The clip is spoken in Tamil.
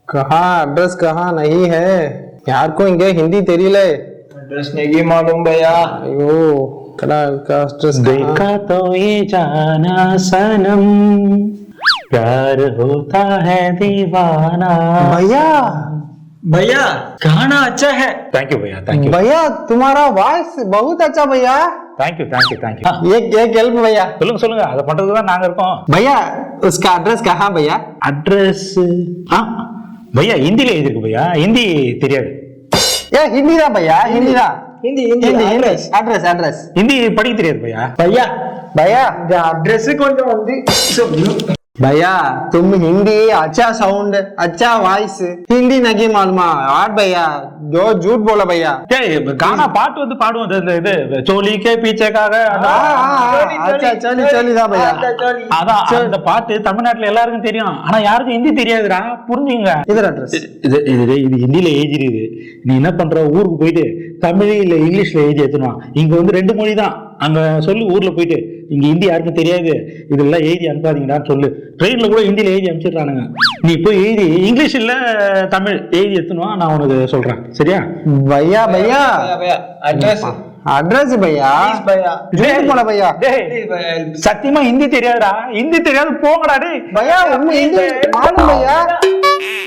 कहाँ एड्रेस कहाँ नहीं है यार को इंगे हिंदी तेरीले एड्रेस नहीं मालूम भैया। अयो कड़ा का एड्रेस देखा तो ये जाना सनम प्यार होता है दीवाना। भैया भैया गाना अच्छा है। थैंक यू भैया, थैंक यू भैया तुम्हारा वॉइस बहुत अच्छा भैया। Thank you thank you thank you. एक हेल्प भैया சொல்லுங்க சொல்லுங்க, அதை பண்றதுக்கு தான் நாங்க இருக்கோம்। भैया उसका एड्रेस कहाँ भैया? அட்ரஸ் भैया हिंदीல எழுதிருக்கு भैया, हिंदी தெரியாது। ये हिंदी தான் भैया, हिंदी தான்। Hindi Hindi address address address Hindi படிக்க தெரியாது भैया। भैया भैया இந்த அட்ரஸ் கொஞ்சம் வந்து சொல்லு। भैया तुम हिंदी अच्छा साउंड अच्छा वॉइस हिंदी नहीं मालूम यार भैया जो झूठ बोला भैया। டேய் கானா பாட்டு வந்து பாடுவோம், இந்த இது சோலி கே பீச்சேக்காக अच्छा चली चली था भैया। அதான் அந்த பாட்டு தமிழ்நாட்டுல எல்லாருக்கும் தெரியும், ஆனா யாருக்கும் ஹிந்தி தெரியாதுடா, புரிஞ்சுங்க। इधर एड्रेस இது ஹிந்தில எழுதிருது, நீ என்ன பண்ற ஊருக்கு போயிட்டு தமிழ் இல்ல இங்கிலீஷ்ல எழுதி எடுத்துனா, இங்க வந்து ரெண்டு மொழி தான், அங்க சொல்லு ஊர்ல போயிட்டு இங்க ஹிந்தி யாருக்கும் தெரியாது இதெல்லாம் எழுதி அனுப்பாதீங்கடான்னு சொல்லு। ட்ரெயின்ல கூட ஹிந்தில எழுதி அனுப்பிச்சிடுறானுங்க, நீ போய் எழுதி இங்கிலீஷ் இல்ல தமிழ் எழுதி எடுத்துனா நான் உனக்கு சொல்றேன், சரியா? भैया भैया भैया एड्रेस एड्रेस भैया भैया झूठ बोला भैया। சத்தியமா ஹிந்தி தெரியாதுடா, ஹிந்தி தெரியாது போங்கடா டேய்। भैया हिंदी मालूम भैया।